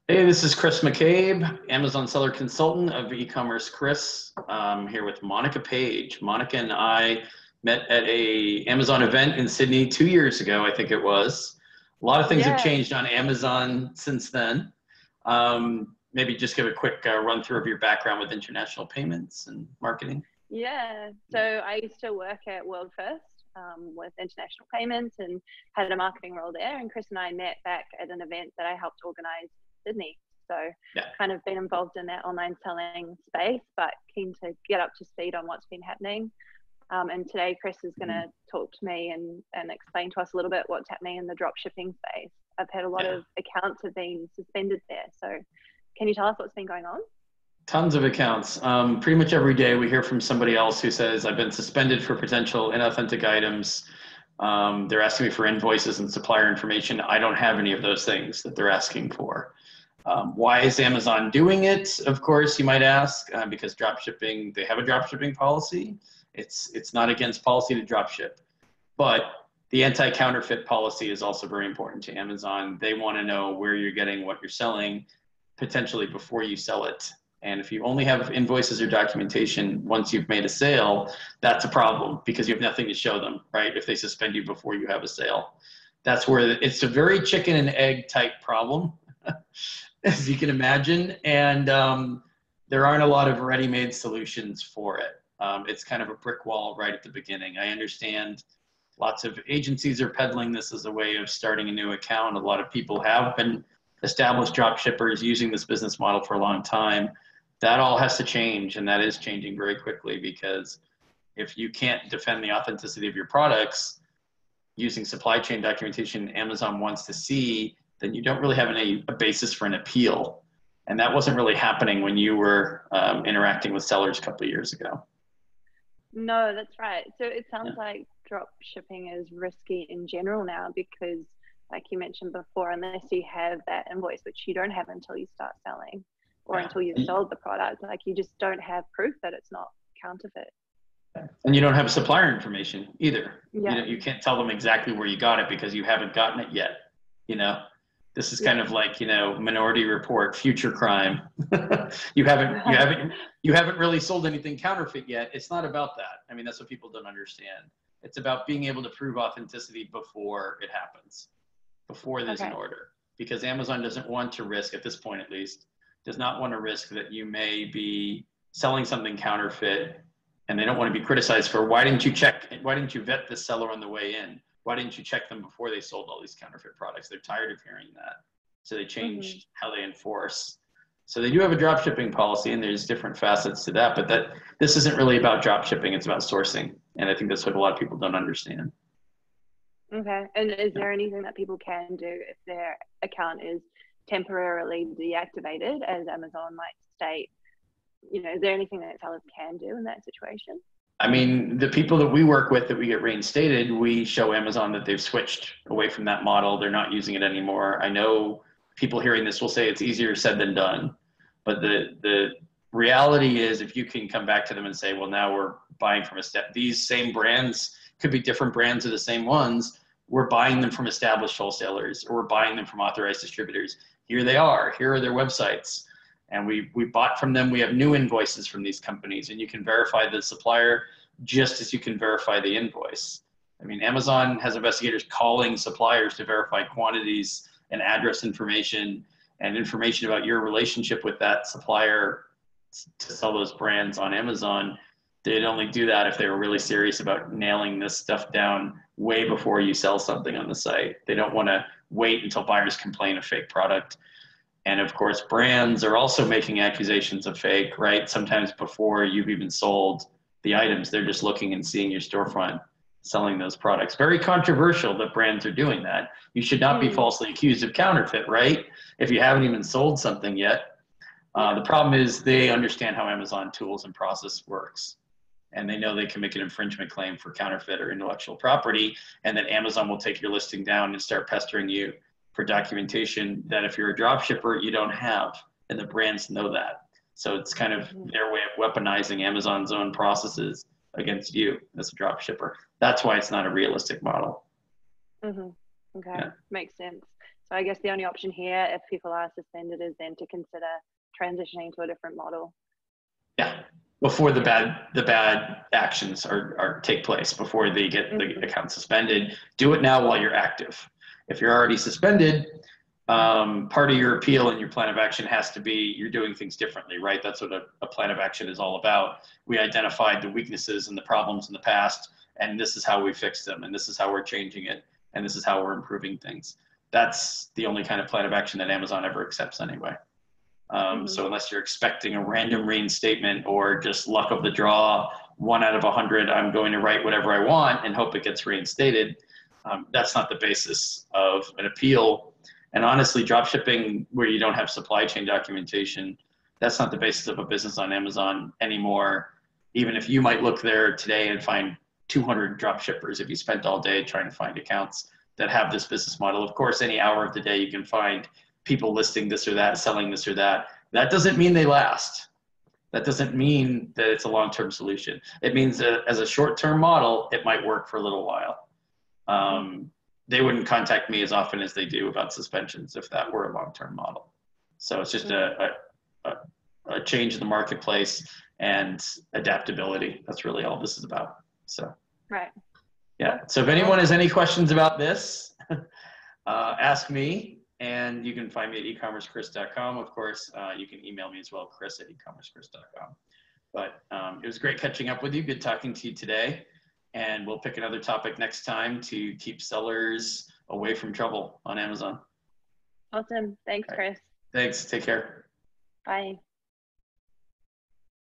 Hey, this is Chris McCabe, Amazon Seller Consultant of e-commerce Chris. I'm here with Monica Page. Monica and I met at a Amazon event in Sydney 2 years ago, I think it was. A lot of things have Yeah, changed on Amazon since then. Maybe just give a quick run through of your background with international payments and marketing. yeah. So I used to work at World First with international payments and had a marketing role there. And Chris and I met back at an event that I helped organize in Sydney. So Yeah. kind of been involved in that online selling space, but keen to get up to speed on what's been happening. And today, Chris is going to talk to me and explain to us a little bit what's happening in the drop shipping space. I've had a lot Yeah. of accounts have been suspended there. So can you tell us what's been going on? Tons of accounts. Pretty much every day we hear from somebody else who says, I've been suspended for potential inauthentic items. They're asking me for invoices and supplier information. I don't have any of those things that they're asking for. Why is Amazon doing it? Of course, you might ask, because dropshipping, they have a dropshipping policy. It's not against policy to dropship, but the anti-counterfeit policy is also very important to Amazon. They want to know where you're getting what you're selling potentially before you sell it. And if you only have invoices or documentation once you've made a sale, that's a problem because you have nothing to show them, right? If they suspend you before you have a sale. That's where it's a very chicken and egg type problem, as you can imagine. And there aren't a lot of ready-made solutions for it. It's kind of a brick wall right at the beginning. I understand lots of agencies are peddling this as a way of starting a new account. A lot of people have been established drop shippers using this business model for a long time. That all has to change, and that is changing very quickly because if you can't defend the authenticity of your products using supply chain documentation Amazon wants to see, then you don't really have a basis for an appeal. And that wasn't really happening when you were interacting with sellers a couple of years ago. No, that's right. So it Yeah. sounds like drop shipping is risky in general now because, like you mentioned before, unless you have that invoice, which you don't have until you start selling or Yeah. until you've sold the product, like you just don't have proof that it's not counterfeit. And you don't have supplier information either. Yeah, You can't tell them exactly where you got it because you haven't gotten it yet. You know, this is kind yeah. of like, Minority Report, future crime. you haven't, you haven't, you haven't really sold anything counterfeit yet. It's not about that. I mean, that's what people don't understand. It's about being able to prove authenticity before it happens, before there's an Okay. order, because Amazon doesn't want to risk, at this point at least, does not want to risk that you may be selling something counterfeit, and they don't want to be criticized for why didn't you vet the seller on the way in? Why didn't you check them before they sold all these counterfeit products? They're tired of hearing that. So they Hmm. changed how they enforce. So they do have a drop shipping policy, and there's different facets to that, but this isn't really about drop shipping, it's about sourcing. And I think that's what a lot of people don't understand. Okay. And is there anything that people can do if their account is temporarily deactivated, as Amazon might state? Is there anything that sellers can do in that situation? I mean, the people that we work with that we get reinstated, we show Amazon that they've switched away from that model. They're not using it anymore. I know people hearing this will say it's easier said than done, but the reality is if you can come back to them and say, well, now we're buying from these same brands could be different brands of the same ones. We're buying them from established wholesalers or we're buying them from authorized distributors. Here they are. Here are their websites, and we bought from them. We have new invoices from these companies, and you can verify the supplier just as you can verify the invoice. I mean, Amazon has investigators calling suppliers to verify quantities and address information and information about your relationship with that supplier to sell those brands on Amazon. They'd only do that if they were really serious about nailing this stuff down way before you sell something on the site. They don't want to wait until buyers complain of fake product. And of course, brands are also making accusations of fake, right? Sometimes before you've even sold the items, they're just looking and seeing your storefront selling those products. Very controversial that brands are doing that. You should not be Mm, falsely accused of counterfeit, right? If you haven't even sold something yet. yeah. The problem is they understand how Amazon tools and process works. And they know they can make an infringement claim for counterfeit or intellectual property, and that Amazon will take your listing down and start pestering you for documentation that if you're a drop shipper, you don't have. And the brands know that. So it's kind of Hmm. their way of weaponizing Amazon's own processes against you as a drop shipper. That's why it's not a realistic model. Hmm. Okay, Yeah. makes sense. So I guess the only option here, if people are suspended, is then to consider transitioning to a different model. Yeah, before the bad actions are take place, before they get the account suspended. Do it now while you're active. If you're already suspended, part of your appeal and your plan of action has to be you're doing things differently, right? That's what a plan of action is all about. We identified the weaknesses and the problems in the past, and this is how we fix them, and this is how we're changing it, and this is how we're improving things. That's the only kind of plan of action that Amazon ever accepts anyway. So unless you're expecting a random reinstatement or just luck of the draw, 1 out of 100, I'm going to write whatever I want and hope it gets reinstated. That's not the basis of an appeal. And honestly, dropshipping where you don't have supply chain documentation, that's not the basis of a business on Amazon anymore. Even if you might look there today and find 200 dropshippers, if you spent all day trying to find accounts that have this business model. Of course, any hour of the day you can find people listing this or that, selling this or that. That doesn't mean they last. That doesn't mean that it's a long-term solution. It means that as a short-term model, it might work for a little while. They wouldn't contact me as often as they do about suspensions if that were a long-term model. So it's just a change in the marketplace and adaptability. That's really all this is about. So, right. Yeah. So if anyone has any questions about this, ask me, and you can find me at ecommercechris.com. Of course, you can email me as well, chris@ecommercechris.com. But it was great catching up with you. Good talking to you today. And we'll pick another topic next time to keep sellers away from trouble on Amazon. Awesome. Thanks, Chris. Thanks. Take care. Bye.